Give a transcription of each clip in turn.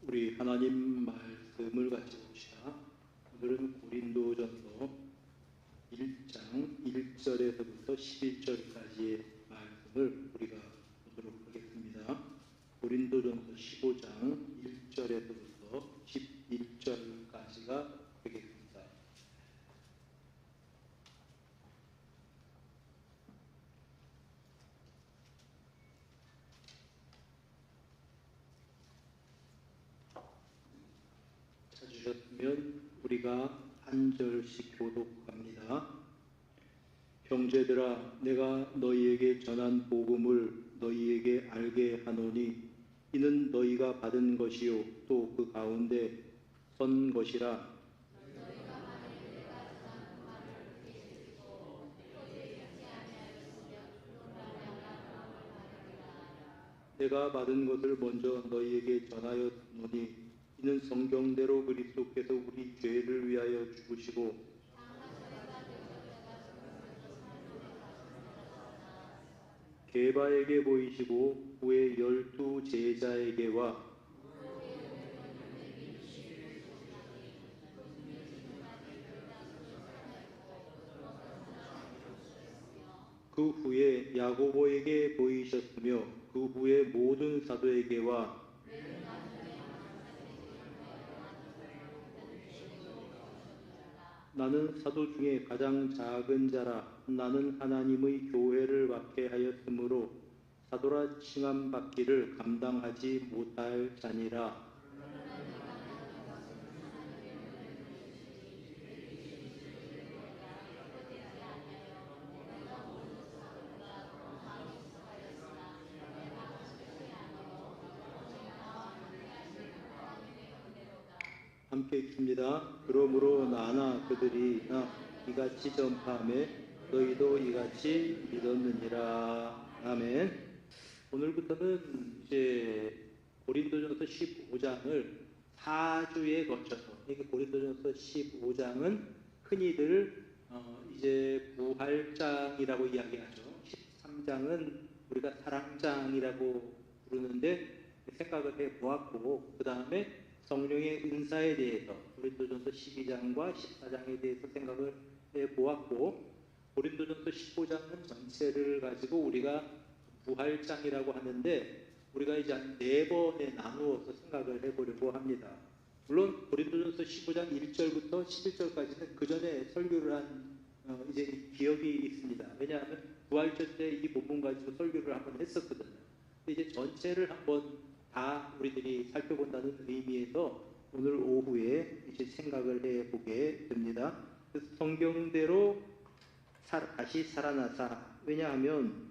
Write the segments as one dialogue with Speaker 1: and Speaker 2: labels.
Speaker 1: 우리 하나님 말씀을 같이 봅시다. 오늘은 고린도전서 1장 1절에서부터 11절까지의 말씀을 우리가 보도록 하겠습니다. 고린도전서 15장 1절에서부터 11절까지가 되겠습니다. 찾으셨으면 우리가 한 절씩 교독합니다. 형제들아, 내가 너희에게 전한 복음을 너희에게 알게 하노니 이는 너희가 받은 것이요 또 그 가운데 선 것이라. 내가 받은 것을 먼저 너희에게 전하였노니 이는 성경대로 그리스도께서 우리 죄를 위하여 죽으시고 게바에게 보이시고 후에 12 제자에게와 그 후에 야고보에게 보이셨으며 그 후에 모든 사도에게와 나는 사도 중에 가장 작은 자라. 나는 하나님의 교회를 맡게 하였으므로 사도라 칭함 받기를 감당하지 못할 자니라. 함께 읽습니다. 그러므로 나나 그들이 이같이 전파하며 너희도 이같이 믿었느니라. 아멘. 오늘부터는 이제 고린도전서 15장을 4주에 거쳐서, 이게 고린도전서 15장은 흔히들 이제 부활장이라고 이야기하죠. 13장은 우리가 사랑장이라고 부르는데 생각을 해 보았고, 그 다음에 성령의 은사에 대해서 고린도전서 12장과 14장에 대해서 생각을 해보았고, 고린도전서 15장은 전체를 가지고 우리가 부활장이라고 하는데 우리가 이제 한 4번에 나누어서 생각을 해보려고 합니다. 물론 고린도전서 15장 1절부터 11절까지는 그 전에 설교를 한 이제 기억이 있습니다. 왜냐하면 부활절 때 이 본문 가지고 설교를 한번 했었거든요. 이제 전체를 한번 다 우리들이 살펴본다는 의미에서 오늘 오후에 이제 생각을 해보게 됩니다. 그래서 성경대로 다시 살아나사. 왜냐하면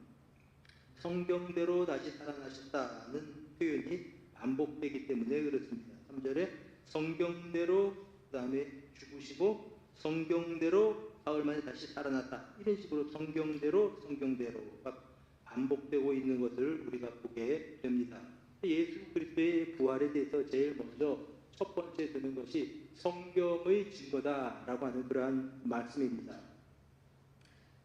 Speaker 1: 성경대로 다시 살아나셨다는 표현이 반복되기 때문에 그렇습니다. 3절에 성경대로, 그 다음에 죽으시고 성경대로 사흘 만에 다시 살아났다. 이런 식으로 성경대로가 반복되고 있는 것을 우리가 보게 됩니다. 예수 그리스도의 부활에 대해서 제일 먼저 첫 번째 드는 것이 성경의 증거다라고 하는 그러한 말씀입니다.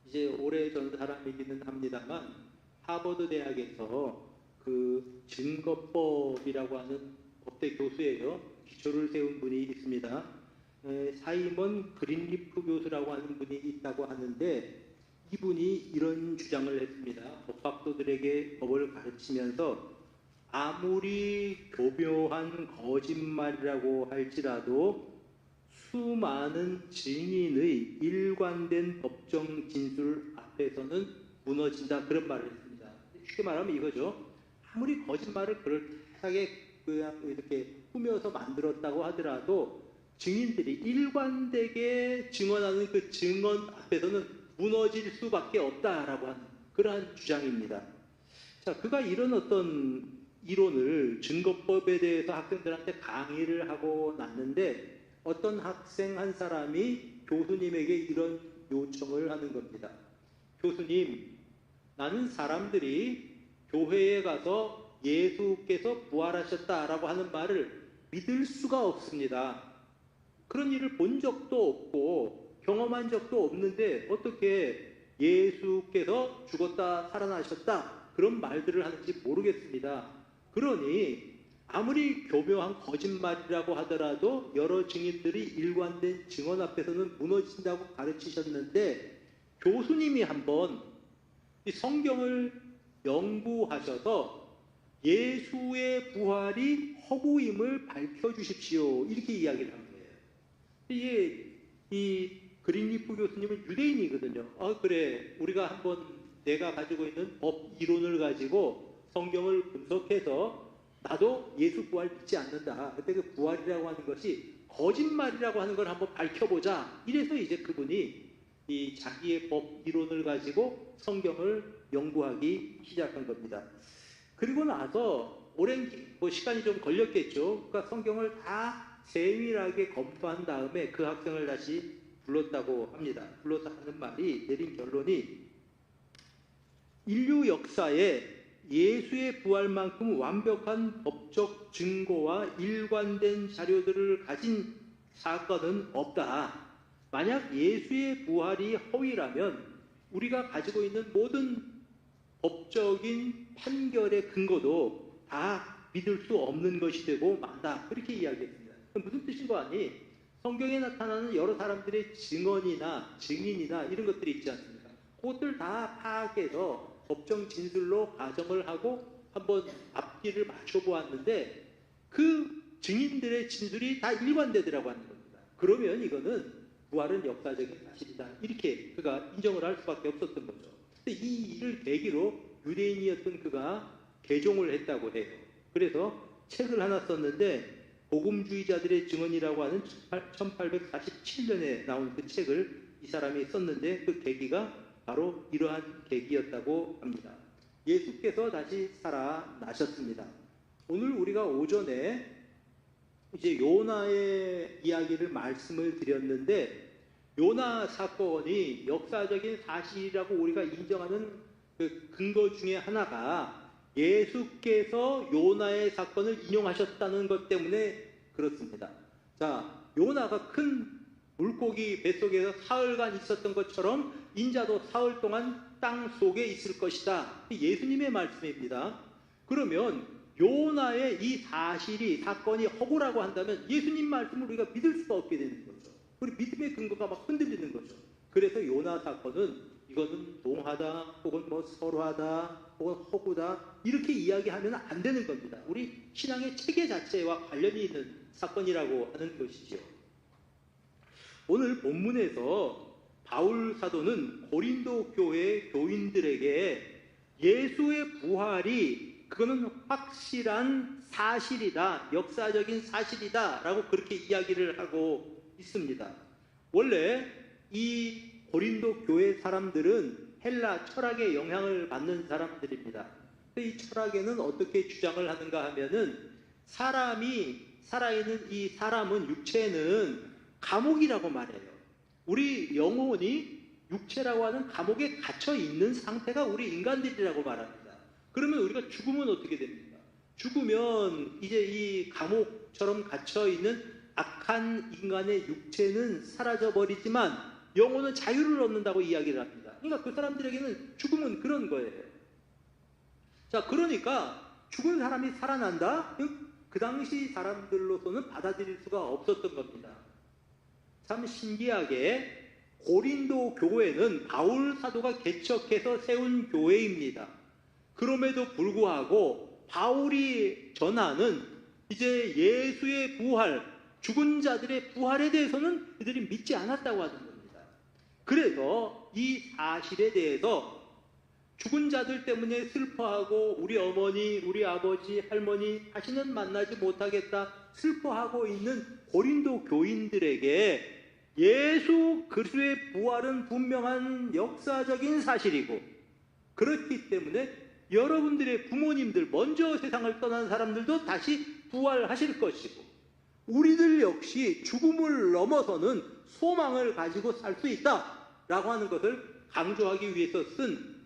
Speaker 1: 이제 오래전 사람이기는 합니다만 하버드 대학에서 그 증거법이라고 하는 법대 교수예요. 기초를 세운 분이 있습니다. 사이먼 그린리프 교수라고 하는 분이 있다고 하는데 이분이 이런 주장을 했습니다. 법학도들에게 법을 가르치면서 아무리 교묘한 거짓말이라고 할지라도 수많은 증인의 일관된 법정 진술 앞에서는 무너진다, 그런 말을 했습니다. 쉽게 말하면 이거죠. 아무리 거짓말을 그럴듯하게 그냥 이렇게 꾸며서 만들었다고 하더라도 증인들이 일관되게 증언하는 그 증언 앞에서는 무너질 수밖에 없다라고 하는 그러한 주장입니다. 자, 그가 이런 어떤 이론을, 증거법에 대해서 학생들한테 강의를 하고 났는데 어떤 학생 한 사람이 교수님에게 이런 요청을 하는 겁니다. 교수님, 나는 사람들이 교회에 가서 예수께서 부활하셨다라고 하는 말을 믿을 수가 없습니다. 그런 일을 본 적도 없고 경험한 적도 없는데 어떻게 예수께서 죽었다 살아나셨다 그런 말들을 하는지 모르겠습니다. 그러니 아무리 교묘한 거짓말이라고 하더라도 여러 증인들이 일관된 증언 앞에서는 무너진다고 가르치셨는데, 교수님이 한번 이 성경을 연구하셔서 예수의 부활이 허구임을 밝혀주십시오, 이렇게 이야기를 한 거예요. 이게 이 그린리프 교수님은 유대인이거든요. 그래, 우리가 한번 내가 가지고 있는 법 이론을 가지고 성경을 분석해서 나도 예수 부활 믿지 않는다. 그때 그 부활이라고 하는 것이 거짓말이라고 하는 걸 한번 밝혀보자. 이래서 이제 그분이 이 자기의 법 이론을 가지고 성경을 연구하기 시작한 겁니다. 그리고 나서 오랜 시간이 좀 걸렸겠죠. 그러니까 성경을 다 세밀하게 검토한 다음에 그 학생을 다시 불렀다고 합니다. 불러서 하는 말이, 내린 결론이, 인류 역사에 예수의 부활만큼 완벽한 법적 증거와 일관된 자료들을 가진 사건은 없다. 만약 예수의 부활이 허위라면 우리가 가지고 있는 모든 법적인 판결의 근거도 다 믿을 수 없는 것이 되고 만다. 그렇게 이야기했습니다. 무슨 뜻인 거 아니? 성경에 나타나는 여러 사람들의 증언이나 증인이나 이런 것들이 있지 않습니까? 그것들 다 파악해서 법정 진술로 가정을 하고 한번 앞뒤를 맞춰보았는데 그 증인들의 진술이 다 일관되더라고 하는 겁니다. 그러면 이거는 부활은 역사적인 사실이다, 이렇게 그가 인정을 할 수밖에 없었던 거죠. 근데 이 일을 계기로 유대인이었던 그가 개종을 했다고 해요. 그래서 책을 하나 썼는데, 복음주의자들의 증언이라고 하는 1847년에 나온 그 책을 이 사람이 썼는데, 그 계기가 바로 이러한 계기였다고 합니다. 예수께서 다시 살아나셨습니다. 오늘 우리가 오전에 이제 요나의 이야기를 말씀을 드렸는데, 요나 사건이 역사적인 사실이라고 우리가 인정하는 그 근거 중에 하나가 예수께서 요나의 사건을 인용하셨다는 것 때문에 그렇습니다. 자, 요나가 큰 물고기 뱃속에서 사흘간 있었던 것처럼 인자도 사흘 동안 땅 속에 있을 것이다. 예수님의 말씀입니다. 그러면 요나의 이 사건이 허구라고 한다면 예수님 말씀을 우리가 믿을 수가 없게 되는 거죠. 우리 믿음의 근거가 막 흔들리는 거죠. 그래서 요나 사건은 이거는 농하다, 혹은 뭐 설화다, 혹은 허구다, 이렇게 이야기하면 안 되는 겁니다. 우리 신앙의 체계 자체와 관련이 있는 사건이라고 하는 것이죠. 오늘 본문에서 바울 사도는 고린도 교회 교인들에게 예수의 부활이 그거는 확실한 사실이다, 역사적인 사실이다 라고 그렇게 이야기를 하고 있습니다. 원래 이 고린도 교회 사람들은 헬라 철학의 영향을 받는 사람들입니다. 이 철학에는 어떻게 주장을 하는가 하면은, 사람이 살아있는 이 사람은, 육체는 감옥이라고 말해요. 우리 영혼이 육체라고 하는 감옥에 갇혀 있는 상태가 우리 인간들이라고 말합니다. 그러면 우리가 죽으면 어떻게 됩니까? 죽으면 이제 이 감옥처럼 갇혀 있는 악한 인간의 육체는 사라져 버리지만 영혼은 자유를 얻는다고 이야기를 합니다. 그러니까 그 사람들에게는 죽음은 그런 거예요. 자, 그러니까 죽은 사람이 살아난다? 그 당시 사람들로서는 받아들일 수가 없었던 겁니다. 참 신기하게 고린도 교회는 바울 사도가 개척해서 세운 교회입니다. 그럼에도 불구하고 바울이 전하는 이제 예수의 부활, 죽은 자들의 부활에 대해서는 그들이 믿지 않았다고 하는 겁니다. 그래서 이 사실에 대해서 죽은 자들 때문에 슬퍼하고 우리 어머니, 우리 아버지, 할머니 다시는 만나지 못하겠다 슬퍼하고 있는 고린도 교인들에게 예수 그리스도의 부활은 분명한 역사적인 사실이고, 그렇기 때문에 여러분들의 부모님들, 먼저 세상을 떠난 사람들도 다시 부활하실 것이고, 우리들 역시 죽음을 넘어서는 소망을 가지고 살 수 있다라고 하는 것을 강조하기 위해서 쓴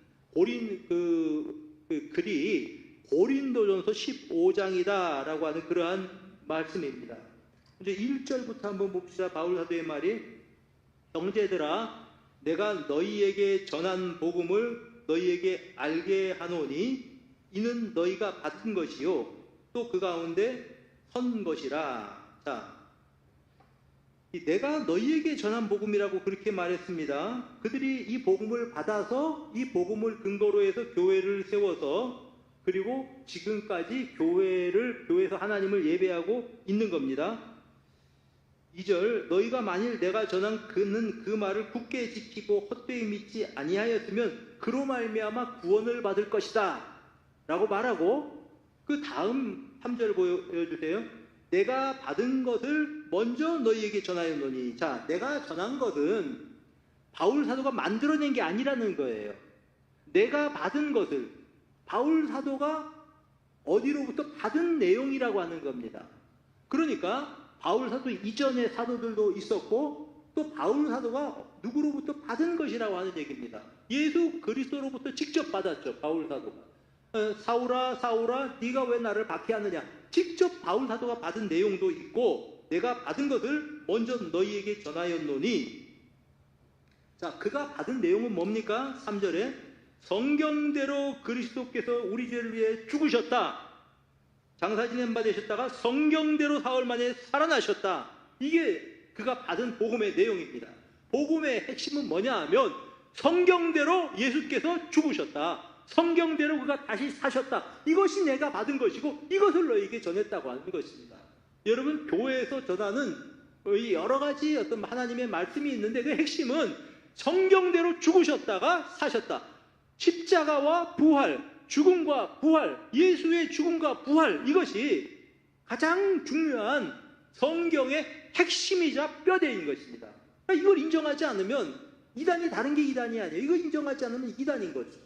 Speaker 1: 글이 고린도전서 15장이다라고 하는 그러한 말씀입니다. 이제 1절부터 한번 봅시다. 바울 사도의 말이, 형제들아, 내가 너희에게 전한 복음을 너희에게 알게 하노니 이는 너희가 받은 것이요 또 그 가운데 선 것이라. 자, 내가 너희에게 전한 복음이라고 그렇게 말했습니다. 그들이 이 복음을 받아서 이 복음을 근거로 해서 교회를 세워서 그리고 지금까지 교회에서 하나님을 예배하고 있는 겁니다. 2절, 너희가 만일 내가 전한 그는 그 말을 굳게 지키고 헛되이 믿지 아니하였으면 그로 말미암아 구원을 받을 것이다 라고 말하고, 그 다음 3절 보여주세요. 내가 받은 것을 먼저 너희에게 전하였노니. 자, 내가 전한 것은 바울 사도가 만들어낸 게 아니라는 거예요. 내가 받은 것을 바울 사도가 어디로부터 받은 내용이라고 하는 겁니다. 그러니까 바울 사도 이전의 사도들도 있었고 또 바울 사도가 누구로부터 받은 것이라고 하는 얘기입니다. 예수 그리스도로부터 직접 받았죠. 바울 사도가. 사울아 사울아 네가 왜 나를 박해하느냐. 직접 바울 사도가 받은 내용도 있고 내가 받은 것을 먼저 너희에게 전하였노니. 자, 그가 받은 내용은 뭡니까? 3절에 성경대로 그리스도께서 우리 죄를 위해 죽으셨다. 장사 지낸 바 되셨다가 성경대로 사흘 만에 살아나셨다. 이게 그가 받은 복음의 내용입니다. 복음의 핵심은 뭐냐 하면 성경대로 예수께서 죽으셨다. 성경대로 그가 다시 사셨다. 이것이 내가 받은 것이고 이것을 너희에게 전했다고 하는 것입니다. 여러분, 교회에서 전하는 여러 가지 어떤 하나님의 말씀이 있는데 그 핵심은 성경대로 죽으셨다가 사셨다. 십자가와 부활, 죽음과 부활, 예수의 죽음과 부활, 이것이 가장 중요한 성경의 핵심이자 뼈대인 것입니다. 그러니까 이걸 인정하지 않으면 이단이 다른 게 이단이 아니에요. 이걸 인정하지 않으면 이단인 거죠.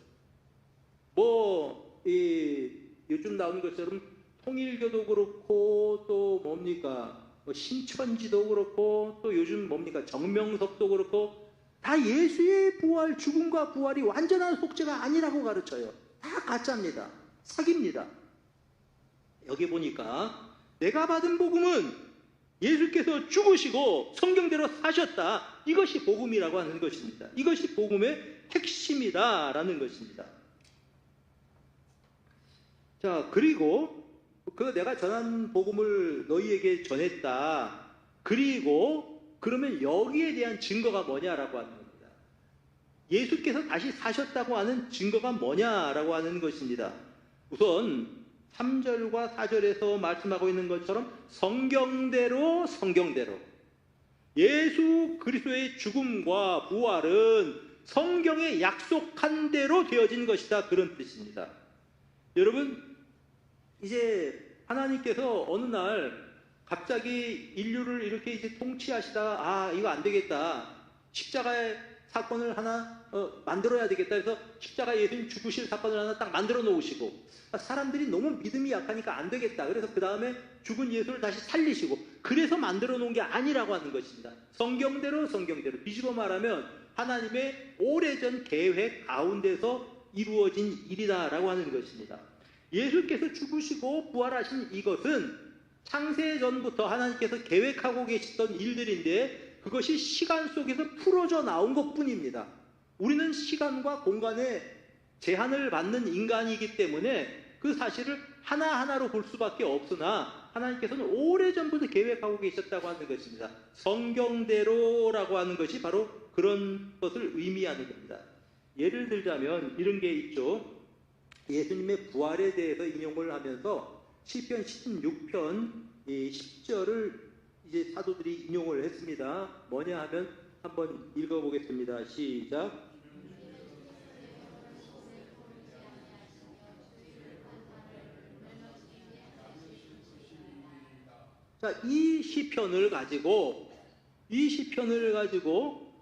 Speaker 1: 요즘 나오는 것처럼 통일교도 그렇고 또 뭡니까? 신천지도 그렇고 또 요즘 뭡니까? 정명석도 그렇고 다 예수의 부활, 죽음과 부활이 완전한 속죄가 아니라고 가르쳐요. 다 가짜입니다. 사기입니다. 여기 보니까 내가 받은 복음은 예수께서 죽으시고 성경대로 사셨다. 이것이 복음이라고 하는 것입니다. 이것이 복음의 핵심이다라는 것입니다. 자, 그리고 내가 전한 복음을 너희에게 전했다. 그리고 그러면 여기에 대한 증거가 뭐냐라고 하는 겁니다. 예수께서 다시 사셨다고 하는 증거가 뭐냐라고 하는 것입니다. 우선 3절과 4절에서 말씀하고 있는 것처럼 성경대로 예수 그리스도의 죽음과 부활은 성경에 약속한 대로 되어진 것이다. 그런 뜻입니다. 여러분, 이제 하나님께서 어느 날 갑자기 인류를 이렇게 이제 통치하시다가 이거 안 되겠다. 십자가의 사건을 하나 만들어야 되겠다 해서 십자가 예수님 죽으실 사건을 하나 딱 만들어 놓으시고 사람들이 너무 믿음이 약하니까 안 되겠다. 그래서 그 다음에 죽은 예수를 다시 살리시고 그래서 만들어 놓은 게 아니라고 하는 것입니다. 성경대로 뒤집어 말하면 하나님의 오래전 계획 가운데서 이루어진 일이다라고 하는 것입니다. 예수께서 죽으시고 부활하신 이것은 창세 전부터 하나님께서 계획하고 계셨던 일들인데 그것이 시간 속에서 풀어져 나온 것뿐입니다. 우리는 시간과 공간에 제한을 받는 인간이기 때문에 그 사실을 하나하나로 볼 수밖에 없으나 하나님께서는 오래전부터 계획하고 계셨다고 하는 것입니다. 성경대로라고 하는 것이 바로 그런 것을 의미하는 겁니다. 예를 들자면 이런 게 있죠. 예수님의 부활에 대해서 인용을 하면서 시편 16편 10절을 이제 사도들이 인용을 했습니다. 뭐냐 하면 한번 읽어보겠습니다. 시작. 자, 이 시편을 가지고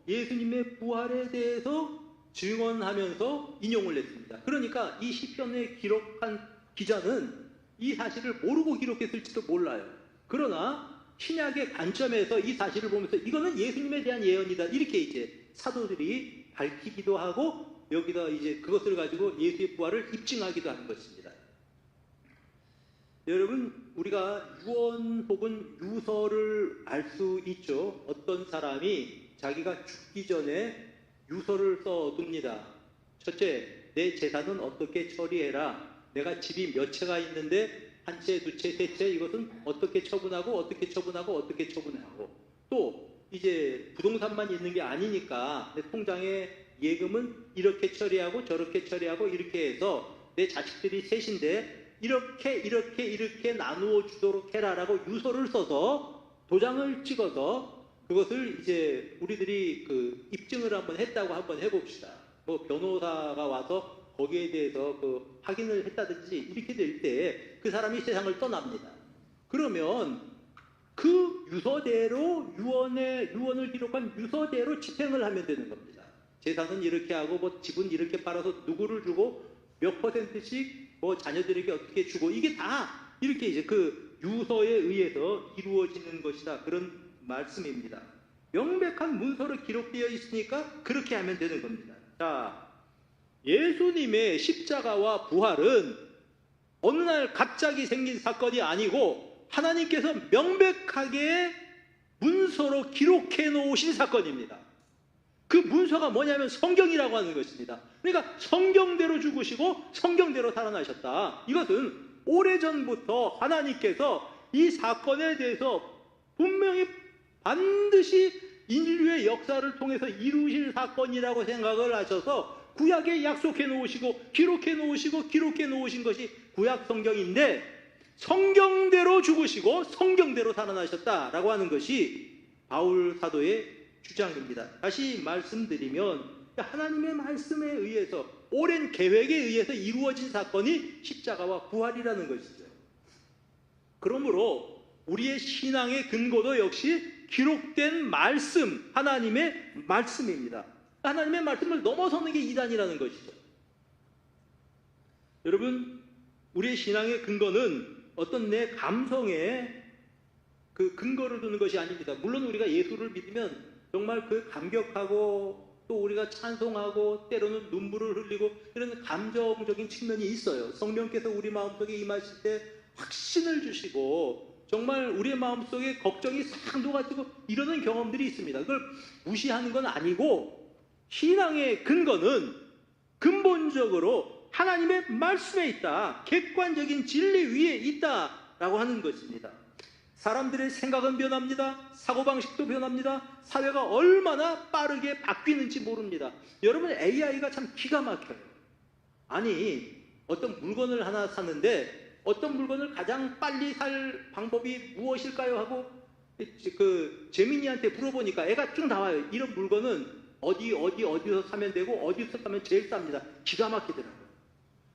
Speaker 1: 예수님의 부활에 대해서 증언하면서 인용을 했습니다. 그러니까 이 시편에 기록한 기자는 이 사실을 모르고 기록했을지도 몰라요. 그러나 신약의 관점에서 이 사실을 보면서 이거는 예수님에 대한 예언이다. 이렇게 이제 사도들이 밝히기도 하고 여기다 이제 그것을 가지고 예수의 부활을 입증하기도 하는 것입니다. 여러분, 우리가 유언 혹은 유서를 알 수 있죠. 어떤 사람이 자기가 죽기 전에 유서를 써둡니다. 첫째, 내 재산은 어떻게 처리해라. 내가 집이 몇 채가 있는데 한 채, 두 채, 세 채 이것은 어떻게 처분하고 어떻게 처분하고 어떻게 처분하고 또 이제 부동산만 있는 게 아니니까 내 통장에 예금은 이렇게 처리하고 저렇게 처리하고 이렇게 해서 내 자식들이 셋인데 이렇게 나누어 주도록 해라라고 유서를 써서 도장을 찍어서 그것을 이제 우리들이 그 입증을 한번 했다고 한번 해봅시다. 뭐 변호사가 와서 거기에 대해서 그 확인을 했다든지 이렇게 될 때 그 사람이 세상을 떠납니다. 그러면 그 유서대로 유언을 기록한 유서대로 집행을 하면 되는 겁니다. 재산은 이렇게 하고 뭐 집은 이렇게 팔아서 누구를 주고 몇 %씩 뭐 자녀들에게 어떻게 주고 이게 다 이렇게 이제 그 유서에 의해서 이루어지는 것이다. 그런 말씀입니다. 명백한 문서로 기록되어 있으니까 그렇게 하면 되는 겁니다. 자, 예수님의 십자가와 부활은 어느 날 갑자기 생긴 사건이 아니고 하나님께서 명백하게 문서로 기록해 놓으신 사건입니다. 그 문서가 뭐냐면 성경이라고 하는 것입니다. 그러니까 성경대로 죽으시고 성경대로 살아나셨다. 이것은 오래전부터 하나님께서 이 사건에 대해서 분명히 반드시 인류의 역사를 통해서 이루실 사건이라고 생각을 하셔서 구약에 약속해 놓으시고 기록해 놓으신 것이 구약 성경인데 성경대로 죽으시고 성경대로 살아나셨다라고 하는 것이 바울 사도의 주장입니다. 다시 말씀드리면 하나님의 말씀에 의해서 오랜 계획에 의해서 이루어진 사건이 십자가와 부활이라는 것이죠. 그러므로 우리의 신앙의 근거도 역시 기록된 말씀, 하나님의 말씀입니다. 하나님의 말씀을 넘어서는 게 이단이라는 것이죠. 여러분, 우리의 신앙의 근거는 어떤 내 감성에 그 근거를 두는 것이 아닙니다. 물론 우리가 예수를 믿으면 정말 그 감격하고 또 우리가 찬송하고 때로는 눈물을 흘리고 이런 감정적인 측면이 있어요. 성령께서 우리 마음속에 임하실 때 확신을 주시고 정말 우리의 마음속에 걱정이 싹 녹아지고 이러는 경험들이 있습니다. 그걸 무시하는 건 아니고 신앙의 근거는 근본적으로 하나님의 말씀에 있다. 객관적인 진리 위에 있다라고 하는 것입니다. 사람들의 생각은 변합니다. 사고방식도 변합니다. 사회가 얼마나 빠르게 바뀌는지 모릅니다. 여러분, AI가 참 기가 막혀요. 아니, 어떤 물건을 하나 샀는데 어떤 물건을 가장 빨리 살 방법이 무엇일까요? 하고 그 재민이한테 물어보니까 애가 쭉 나와요. 이런 물건은 어디서 사면 되고 어디서 사면 제일 쌉니다. 기가 막히더라고요.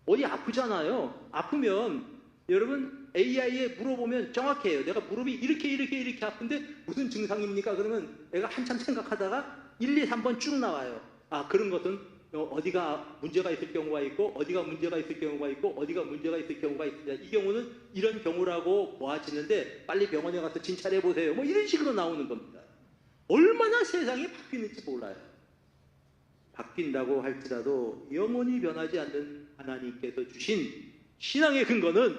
Speaker 1: 어디 아프잖아요. 아프면 여러분 AI에 물어보면 정확해요. 내가 무릎이 이렇게 아픈데 무슨 증상입니까? 그러면 애가 한참 생각하다가 1, 2, 3번 쭉 나와요. 아, 그런 것은 어디가 문제가 있을 경우가 있고 어디가 문제가 있을 경우가 있고 어디가 문제가 있을 경우가 있습니다. 이 경우는 이런 경우라고 보아지는데 빨리 병원에 가서 진찰해 보세요. 뭐 이런 식으로 나오는 겁니다. 얼마나 세상이 바뀌는지 몰라요. 바뀐다고 할지라도 영원히 변하지 않는 하나님께서 주신 신앙의 근거는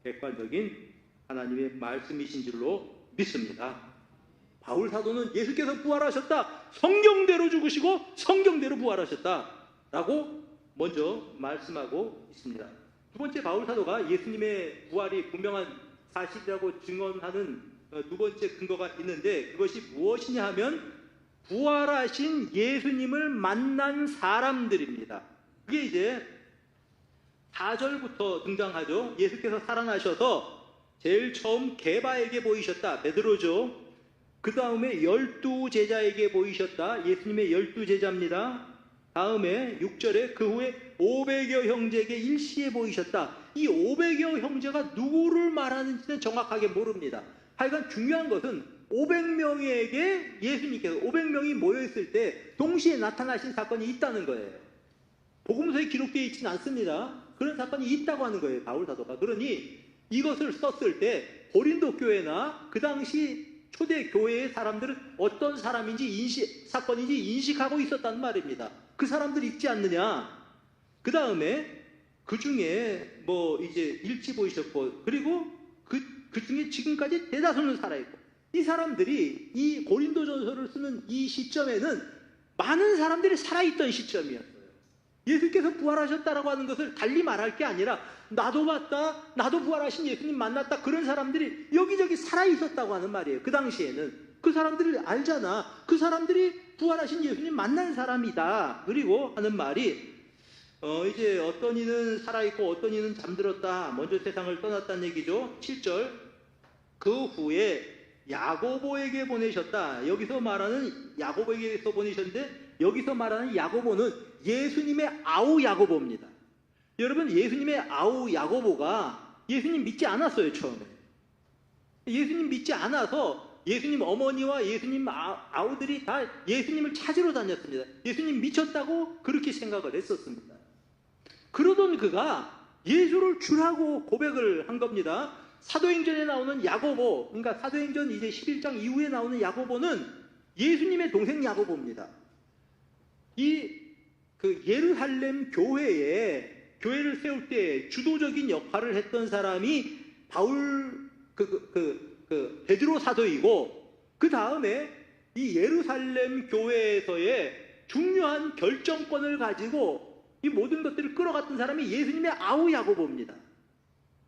Speaker 1: 객관적인 하나님의 말씀이신 줄로 믿습니다. 바울 사도는 예수께서 부활하셨다. 성경대로 죽으시고 성경대로 부활하셨다라고 먼저 말씀하고 있습니다. 두 번째 바울 사도가 예수님의 부활이 분명한 사실이라고 증언하는 두 번째 근거가 있는데 그것이 무엇이냐 하면 부활하신 예수님을 만난 사람들입니다. 그게 이제 4절부터 등장하죠. 예수께서 살아나셔서 제일 처음 게바에게 보이셨다. 베드로죠. 그 다음에 12제자에게 보이셨다. 예수님의 12제자입니다. 다음에 6절에 그 후에 500여 형제에게 일시에 보이셨다. 이 500여 형제가 누구를 말하는지는 정확하게 모릅니다. 하여간 중요한 것은 500명에게 예수님께서 500명이 모여있을 때 동시에 나타나신 사건이 있다는 거예요. 복음서에 기록되어 있지는 않습니다. 그런 사건이 있다고 하는 거예요. 바울 사도가. 그러니 이것을 썼을 때 고린도 교회나 그 당시 초대 교회의 사람들은 어떤 사람인지 사건인지 인식하고 있었단 말입니다. 그 사람들 있지 않느냐. 그 다음에 그 중에 뭐 이제 일찍 보이셨고 그리고 그 중에 지금까지 대다수는 살아있고 이 사람들이 이 고린도전서를 쓰는 이 시점에는 많은 사람들이 살아있던 시점이었어요. 예수께서 부활하셨다라고 하는 것을 달리 말할 게 아니라 나도 봤다, 나도 부활하신 예수님 만났다, 그런 사람들이 여기저기 살아있었다고 하는 말이에요. 그 당시에는 그 사람들을 알잖아. 그 사람들이 부활하신 예수님 만난 사람이다. 그리고 하는 말이 이제 어떤 이는 살아있고 어떤 이는 잠들었다. 먼저 세상을 떠났다는 얘기죠. 7절. 그 후에 야고보에게 보내셨다. 여기서 말하는 야고보에게서 보내셨는데 여기서 말하는 야고보는 예수님의 아우 야고보입니다. 여러분, 예수님의 아우 야고보가 예수님 믿지 않았어요. 처음에 예수님 믿지 않아서 예수님 어머니와 예수님 아우들이 다 예수님을 찾으러 다녔습니다. 예수님 미쳤다고 그렇게 생각을 했었습니다. 그러던 그가 예수를 주라고 고백을 한 겁니다. 사도행전에 나오는 야고보, 그러니까 사도행전 이제 11장 이후에 나오는 야고보는 예수님의 동생 야고보입니다. 그 예루살렘 교회를 세울 때 주도적인 역할을 했던 사람이 바울 베드로 사도이고, 그 다음에 이 예루살렘 교회에서의 중요한 결정권을 가지고 이 모든 것들을 끌어갔던 사람이 예수님의 아우 야고보입니다.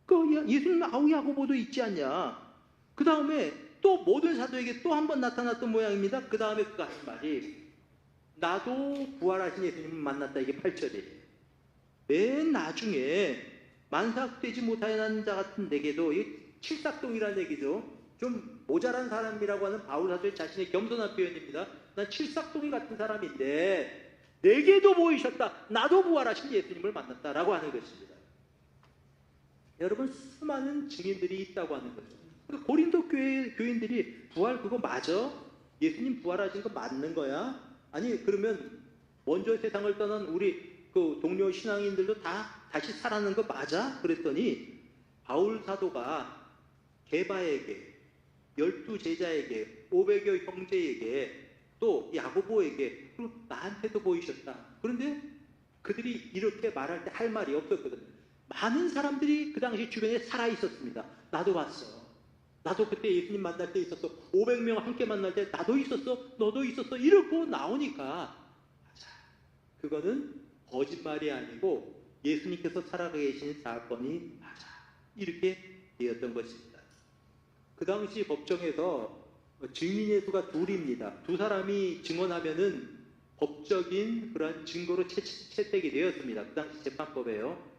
Speaker 1: 그 예수님의 아우 야고보도 있지 않냐. 그 다음에 또 모든 사도에게 또 한 번 나타났던 모양입니다. 그 다음에 그가 한 말이 나도 부활하신 예수님을 만났다. 이게 8절이에요. 맨 나중에 만삭되지 못하는 자 같은 내게도, 이 칠삭동이라는 얘기죠. 좀 모자란 사람이라고 하는 바울 사도의 자신의 겸손한 표현입니다. 난 칠삭동이 같은 사람인데 내게도 보이셨다. 나도 부활하신 예수님을 만났다라고 하는 것입니다. 여러분, 수많은 증인들이 있다고 하는 거죠. 그러니까 고린도 교인들이 부활 그거 맞아? 예수님 부활하신 거 맞는 거야? 아니 그러면 먼저 세상을 떠난 우리 그 동료 신앙인들도 다 다시 살아난 거 맞아? 그랬더니 바울 사도가 게바에게, 12제자에게, 500여 형제에게, 또 야고보에게, 그리고 나한테도 보이셨다. 그런데 그들이 이렇게 말할 때 할 말이 없었거든요. 많은 사람들이 그 당시 주변에 살아 있었습니다. 나도 봤어. 나도 그때 예수님 만날 때 있었어. 500명 함께 만날 때 나도 있었어. 너도 있었어. 이러고 나오니까 맞아. 그거는 거짓말이 아니고 예수님께서 살아계신 사건이 맞아. 이렇게 되었던 것입니다. 그 당시 법정에서 증인의 수가 둘입니다. 두 사람이 증언하면은 법적인 그런 증거로 채택이 되었습니다. 그 당시 재판법에요.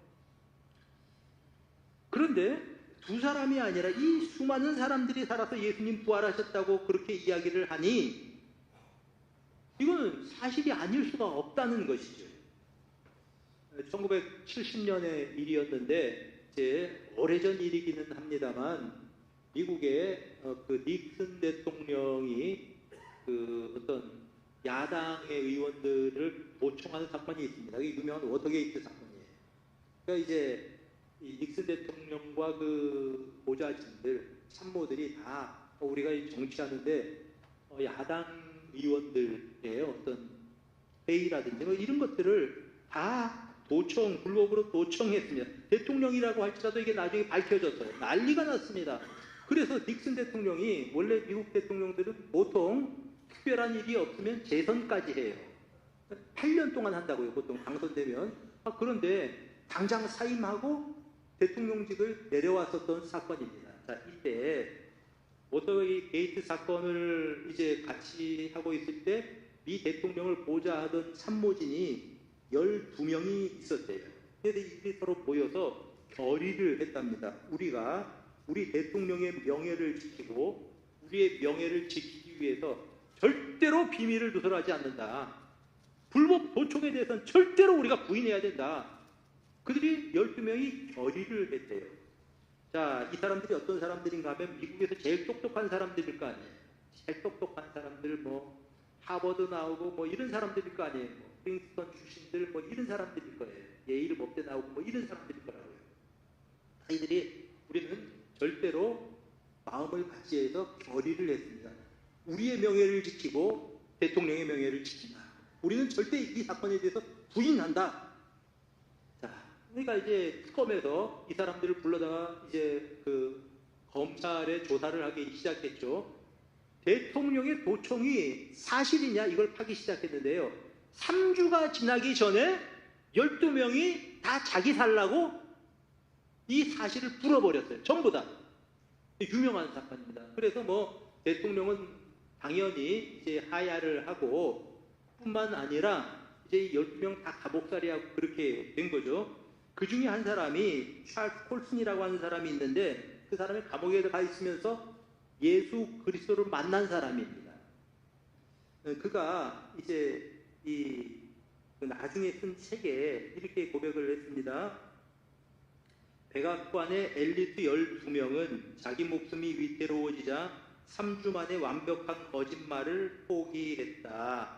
Speaker 1: 그런데 두 사람이 아니라 이 수많은 사람들이 살아서 예수님 부활하셨다고 그렇게 이야기를 하니 이거는 사실이 아닐 수가 없다는 것이죠. 1970년의 일이었는데 이제 오래전 일이기는 합니다만 미국의 그 닉슨 대통령이 그 어떤 야당의 의원들을 도청하는 사건이 있습니다. 이게 유명한 워터게이트 사건이에요. 그러니까 이제 이 닉슨 대통령과 그 보좌진들, 참모들이 다 우리가 정치하는데 야당 의원들의 어떤 회의라든지 뭐 이런 것들을 다 불법으로 도청했습니다. 대통령이라고 할지라도 이게 나중에 밝혀졌어요. 난리가 났습니다. 그래서 닉슨 대통령이, 원래 미국 대통령들은 보통 특별한 일이 없으면 재선까지 해요. 8년 동안 한다고요, 보통 당선되면. 그런데 당장 사임하고 대통령직을 내려왔었던 사건입니다. 자, 이때 워터게이트 사건을 이제 같이 하고 있을 때 미 대통령을 보좌하던 참모진이 12명이 있었대요. 그래서 이들이 서로 모여서 결의를 했답니다. 우리가 우리 대통령의 명예를 지키고 우리의 명예를 지키기 위해서 절대로 비밀을 누설하지 않는다. 불법 도청에 대해서는 절대로 우리가 부인해야 된다. 그들이 12명이 결의를 했대요. 자, 이 사람들이 어떤 사람들인가 하면 미국에서 제일 똑똑한 사람들일 거 아니에요. 제일 똑똑한 사람들, 뭐 하버드 나오고 뭐 이런 사람들일 거 아니에요. 뭐 프린스턴 출신들 뭐 이런 사람들일 거예요. 예일 법대 나오고 뭐 이런 사람들일 거라고요. 이들이 우리는 절대로 마음을 같이 해서 결의를 했습니다. 우리의 명예를 지키고 대통령의 명예를 지킨다. 우리는 절대 이 사건에 대해서 부인한다. 자, 그러니까 이제 특검에서 이 사람들을 불러다가 이제 그 검찰에 조사를 하기 시작했죠. 대통령의 도청이 사실이냐 이걸 파기 시작했는데요. 3주가 지나기 전에 12명이 다 자기 살라고 이 사실을 불어버렸어요. 전부 다. 유명한 사건입니다. 그래서 뭐 대통령은 당연히 이제 하야를 하고 뿐만 아니라 이제 12명 다 감옥살이하고 그렇게 된 거죠. 그 중에 한 사람이 찰스 콜슨이라고 하는 사람이 있는데 그 사람이 감옥에 가 있으면서 예수 그리스도를 만난 사람입니다. 그가 이제 나중에 쓴 책에 이렇게 고백을 했습니다. 백악관의 엘리트 12명은 자기 목숨이 위태로워지자 3주 만에 완벽한 거짓말을 포기했다.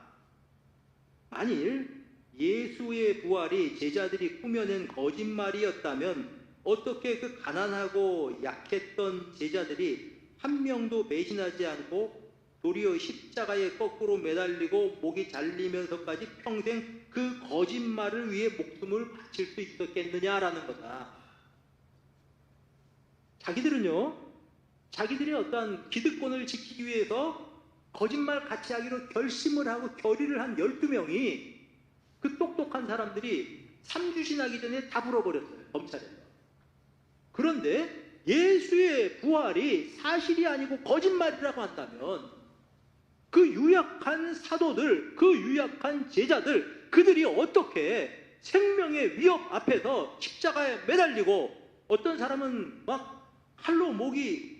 Speaker 1: 만일 예수의 부활이 제자들이 꾸며낸 거짓말이었다면 어떻게 그 가난하고 약했던 제자들이 한 명도 배신하지 않고 도리어 십자가에 거꾸로 매달리고 목이 잘리면서까지 평생 그 거짓말을 위해 목숨을 바칠 수 있었겠느냐라는 거다. 자기들은요, 자기들의 어떤 기득권을 지키기 위해서 거짓말 같이 하기로 결심을 하고 결의를 한 12명이 그 똑똑한 사람들이 3주 지나기 전에 다 불어버렸어요. 검찰에서. 그런데 예수의 부활이 사실이 아니고 거짓말이라고 한다면 그 유약한 사도들, 그 유약한 제자들, 그들이 어떻게 생명의 위협 앞에서 십자가에 매달리고 어떤 사람은 막 칼로 목이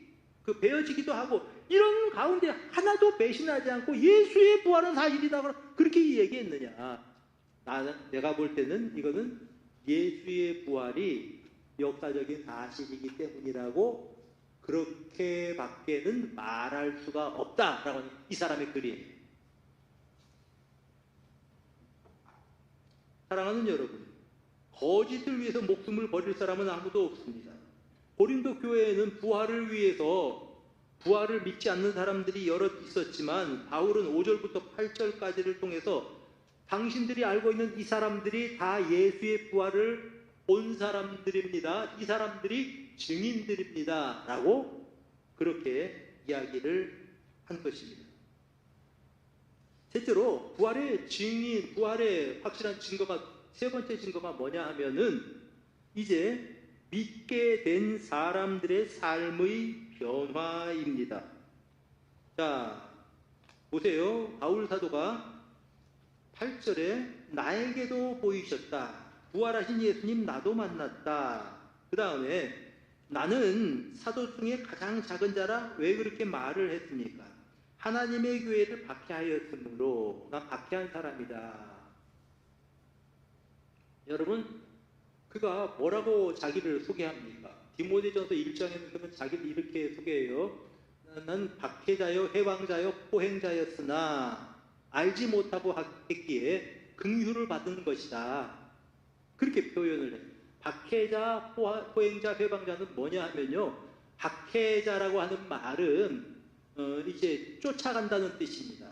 Speaker 1: 베어지기도 하고 이런 가운데 하나도 배신하지 않고 예수의 부활은 사실이다 그렇게 얘기했느냐. 내가 볼 때는 이거는 예수의 부활이 역사적인 사실이기 때문이라고 그렇게밖에는 말할 수가 없다라고 하는 이 사람의 글이에요. 사랑하는 여러분, 거짓을 위해서 목숨을 버릴 사람은 아무도 없습니다. 고린도 교회에는 부활을 위해서 부활을 믿지 않는 사람들이 여럿 있었지만 바울은 5절부터 8절까지를 통해서 당신들이 알고 있는 이 사람들이 다 예수의 부활을 본 사람들입니다. 이 사람들이 증인들입니다. 라고 그렇게 이야기를 한 것입니다. 셋째로 부활의 증인, 부활의 확실한 증거가 세 번째 증거가 뭐냐 하면은 이제 믿게 된 사람들의 삶의 변화입니다. 자, 보세요. 바울 사도가 8절에 나에게도 보이셨다. 부활하신 예수님 나도 만났다. 그 다음에 나는 사도 중에 가장 작은 자라 왜 그렇게 말을 했습니까? 하나님의 교회를 박해하였으므로 나 박해한 사람이다. 여러분, 그가 뭐라고 자기를 소개합니까? 디모데전서 1장에 보면 자기를 이렇게 소개해요. 난 박해자요 해방자요 포행자였으나 알지 못하고 했기에 긍휼을 받은 것이다. 그렇게 표현을 해요. 박해자, 포행자, 회방자는 뭐냐 하면요. 박해자라고 하는 말은 이제 쫓아간다는 뜻입니다.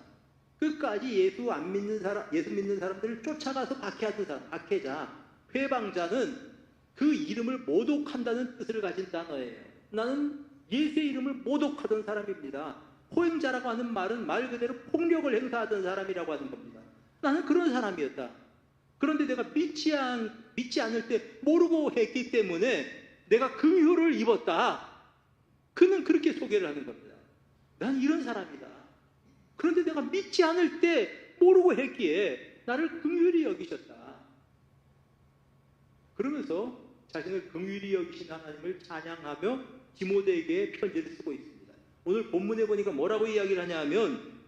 Speaker 1: 끝까지 예수 안 믿는 사람, 예수 믿는 사람들을 쫓아가서 박해하는 사람, 박해자. 회방자는 그 이름을 모독한다는 뜻을 가진 단어예요. 나는 예수의 이름을 모독하던 사람입니다. 포행자라고 하는 말은 말 그대로 폭력을 행사하던 사람이라고 하는 겁니다. 나는 그런 사람이었다. 그런데 내가 믿지 않을 때 모르고 했기 때문에 내가 긍휼을 입었다. 그는 그렇게 소개를 하는 겁니다. 난 이런 사람이다. 그런데 내가 믿지 않을 때 모르고 했기에 나를 긍휼히 여기셨다. 그러면서 자신을 긍휼히 여기신 하나님을 찬양하며 디모데에게 편지를 쓰고 있습니다. 오늘 본문에 보니까 뭐라고 이야기를 하냐 하면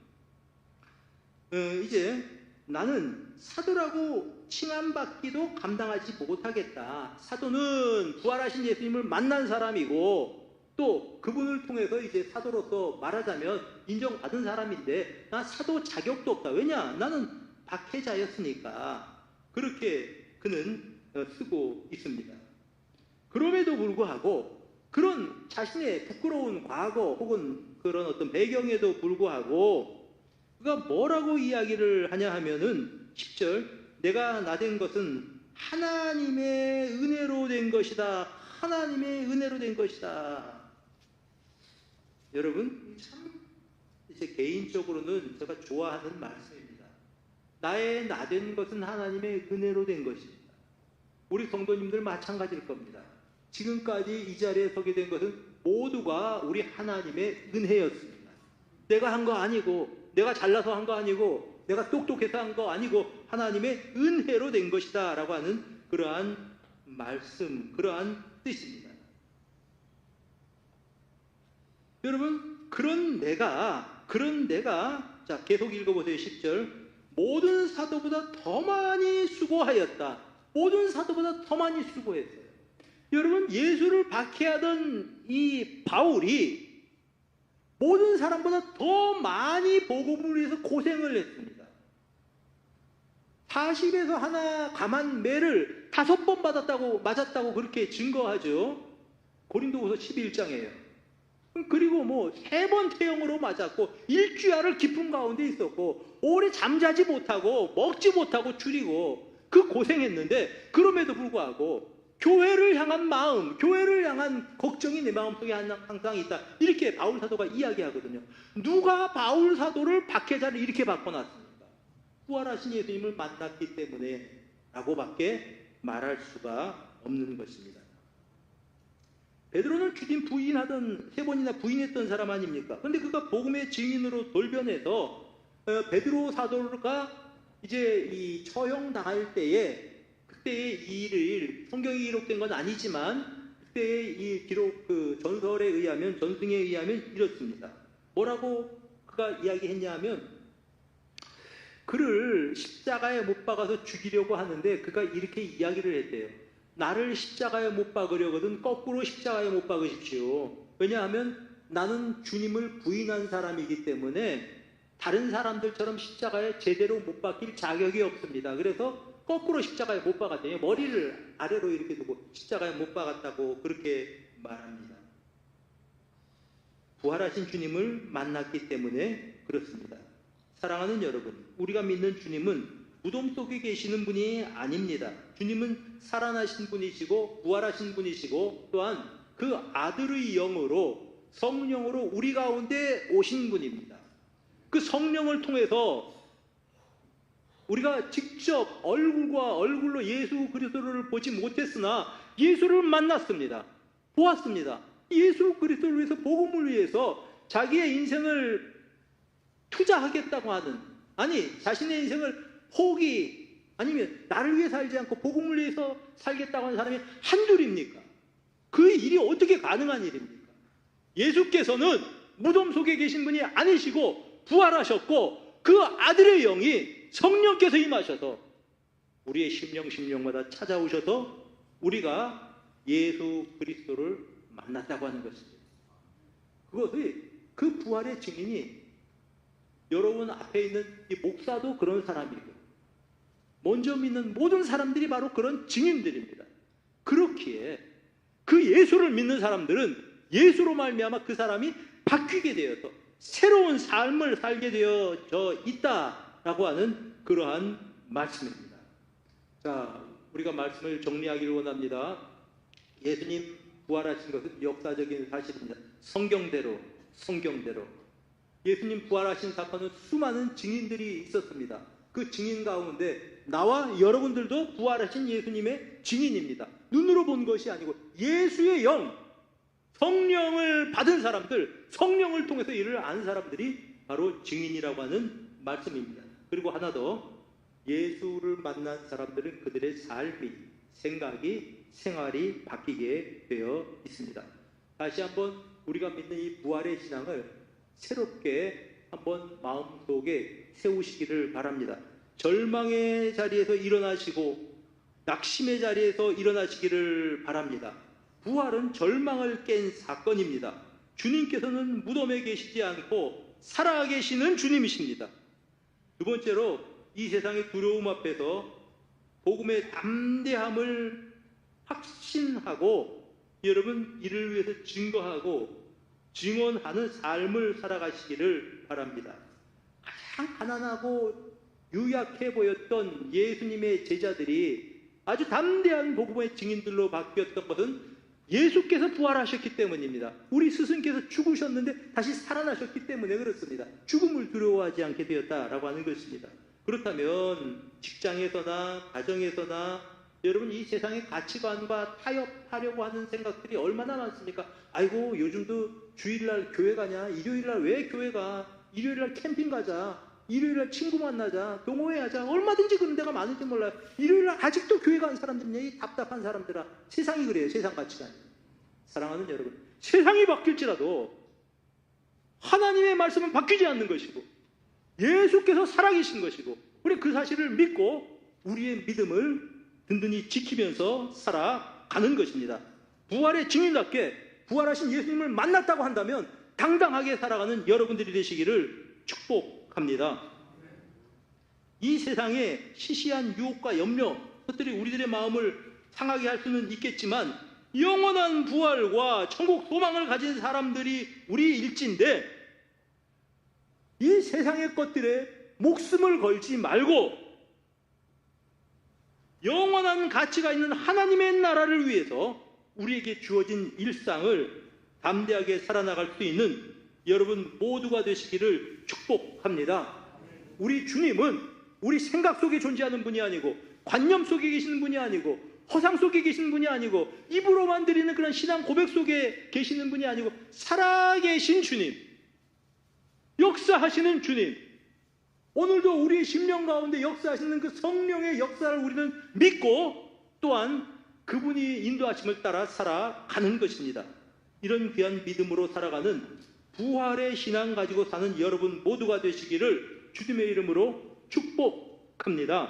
Speaker 1: 이제 나는 사도라고 칭함받기도 감당하지 못하겠다. 사도는 부활하신 예수님을 만난 사람이고 또 그분을 통해서 이제 사도로서 말하자면 인정받은 사람인데 나 사도 자격도 없다. 왜냐? 나는 박해자였으니까. 그렇게 그는 쓰고 있습니다. 그럼에도 불구하고 그런 자신의 부끄러운 과거 혹은 그런 어떤 배경에도 불구하고 그가 뭐라고 이야기를 하냐 하면은 10절 내가 나된 것은 하나님의 은혜로 된 것이다. 하나님의 은혜로 된 것이다. 여러분 참 이제 개인적으로는 제가 좋아하는 말씀입니다. 나의 나된 것은 하나님의 은혜로 된 것입니다. 우리 성도님들 마찬가지일 겁니다. 지금까지 이 자리에 서게 된 것은 모두가 우리 하나님의 은혜였습니다. 내가 한 거 아니고, 내가 잘나서 한 거 아니고, 내가 똑똑해서 한 거 아니고 하나님의 은혜로 된 것이다 라고 하는 그러한 말씀, 그러한 뜻입니다. 여러분, 그런 내가 자, 계속 읽어보세요. 10절. 모든 사도보다 더 많이 수고하였다. 모든 사도보다 더 많이 수고했어요. 여러분, 예수를 박해하던 이 바울이 모든 사람보다 더 많이 복음을 위해서 고생을 했습니다. 40에서 하나 감한 매를 5번 맞았다고 그렇게 증거하죠. 고린도후서 11장이에요. 그리고 3번 태형으로 맞았고, 일주야를 깊은 가운데 있었고, 오래 잠자지 못하고 먹지 못하고 줄이고 그 고생했는데, 그럼에도 불구하고 교회를 향한 마음, 교회를 향한 걱정이 내 마음속에 항상 있다. 이렇게 바울 사도가 이야기하거든요. 누가 바울 사도를 박해자를 이렇게 바꿔놨습니까? 부활하신 예수님을 만났기 때문에 라고밖에 말할 수가 없는 것입니다. 베드로는 주님 부인하던 3번이나 부인했던 사람 아닙니까? 그런데 그가 복음의 증인으로 돌변해서 베드로 사도가 이제 이 처형당할 때에, 그때의 이 일을 성경에 기록된 건 아니지만 그때의 이 기록, 그 전설에 의하면, 전승에 의하면 이렇습니다. 뭐라고 그가 이야기했냐 하면, 그를 십자가에 못 박아서 죽이려고 하는데 그가 이렇게 이야기를 했대요. 나를 십자가에 못 박으려거든 거꾸로 십자가에 못 박으십시오. 왜냐하면 나는 주님을 부인한 사람이기 때문에 다른 사람들처럼 십자가에 제대로 못 박힐 자격이 없습니다. 그래서 거꾸로 십자가에 못 박았대요. 머리를 아래로 이렇게 두고 십자가에 못 박았다고 그렇게 말합니다. 부활하신 주님을 만났기 때문에 그렇습니다. 사랑하는 여러분, 우리가 믿는 주님은 무덤 속에 계시는 분이 아닙니다. 주님은 살아나신 분이시고 부활하신 분이시고, 또한 그 아들의 영으로, 성령으로 우리 가운데 오신 분입니다. 그 성령을 통해서 우리가 직접 얼굴과 얼굴로 예수 그리스도를 보지 못했으나 예수를 만났습니다. 보았습니다. 예수 그리스도를 위해서, 복음을 위해서 자기의 인생을 투자하겠다고 하는, 아니 자신의 인생을 아니면 나를 위해 살지 않고 복음을 위해서 살겠다고 하는 사람이 한둘입니까? 그 일이 어떻게 가능한 일입니까? 예수께서는 무덤 속에 계신 분이 아니시고 부활하셨고, 그 아들의 영이 성령께서 임하셔서 우리의 심령마다 찾아오셔서 우리가 예수 그리스도를 만났다고 하는 것입니다. 그것이, 그 부활의 증인이 여러분 앞에 있는 이 목사도 그런 사람이고, 먼저 믿는 모든 사람들이 바로 그런 증인들입니다. 그렇기에 그 예수를 믿는 사람들은 예수로 말미암아 그 사람이 바뀌게 되어서 새로운 삶을 살게 되어져 있다라고 하는 그러한 말씀입니다. 자, 우리가 말씀을 정리하기를 원합니다. 예수님 부활하신 것은 역사적인 사실입니다. 성경대로 예수님 부활하신 사건은 수많은 증인들이 있었습니다. 그 증인 가운데 나와 여러분들도 부활하신 예수님의 증인입니다. 눈으로 본 것이 아니고 예수의 영, 성령을 받은 사람들, 성령을 통해서 이를 아는 사람들이 바로 증인이라고 하는 말씀입니다. 그리고 하나 더, 예수를 만난 사람들은 그들의 삶이, 생각이, 생활이 바뀌게 되어 있습니다. 다시 한번 우리가 믿는 이 부활의 신앙을 새롭게 한번 마음속에 세우시기를 바랍니다. 절망의 자리에서 일어나시고 낙심의 자리에서 일어나시기를 바랍니다. 부활은 절망을 깬 사건입니다. 주님께서는 무덤에 계시지 않고 살아계시는 주님이십니다. 두 번째로, 이 세상의 두려움 앞에서 복음의 담대함을 확신하고 여러분 이를 위해서 증거하고 증언하는 삶을 살아가시기를 바랍니다. 가장 가난하고 유약해 보였던 예수님의 제자들이 아주 담대한 복음의 증인들로 바뀌었던 것은 예수께서 부활하셨기 때문입니다. 우리 스승께서 죽으셨는데 다시 살아나셨기 때문에 그렇습니다. 죽음을 두려워하지 않게 되었다라고 하는 것입니다. 그렇다면 직장에서나 가정에서나 여러분, 이 세상의 가치관과 타협하려고 하는 생각들이 얼마나 많습니까? 아이고, 요즘도 주일날 교회 가냐? 일요일날 왜 교회 가? 일요일날 캠핑 가자. 일요일날 친구 만나자. 동호회 하자. 얼마든지 그런 데가 많은지 몰라요. 일요일날 아직도 교회 가는 사람들이냐? 이 답답한 사람들아. 세상이 그래요. 세상 가치관. 사랑하는 여러분, 세상이 바뀔지라도 하나님의 말씀은 바뀌지 않는 것이고 예수께서 살아계신 것이고, 우리 그 사실을 믿고 우리의 믿음을 든든히 지키면서 살아가는 것입니다. 부활의 증인답게 부활하신 예수님을 만났다고 한다면 당당하게 살아가는 여러분들이 되시기를 축복합니다. 이 세상의 시시한 유혹과 염려, 그것들이 우리들의 마음을 상하게 할 수는 있겠지만 영원한 부활과 천국 소망을 가진 사람들이 우리 일지인데, 이 세상의 것들에 목숨을 걸지 말고 영원한 가치가 있는 하나님의 나라를 위해서 우리에게 주어진 일상을 담대하게 살아나갈 수 있는 여러분 모두가 되시기를 축복합니다. 우리 주님은 우리 생각 속에 존재하는 분이 아니고, 관념 속에 계시는 분이 아니고, 허상 속에 계시는 분이 아니고, 입으로만 드리는 그런 신앙 고백 속에 계시는 분이 아니고, 살아계신 주님, 역사하시는 주님, 오늘도 우리의 심령 가운데 역사하시는 그 성령의 역사를 우리는 믿고 또한 그분이 인도하심을 따라 살아가는 것입니다. 이런 귀한 믿음으로 살아가는 부활의 신앙 가지고 사는 여러분 모두가 되시기를 주님의 이름으로 축복합니다.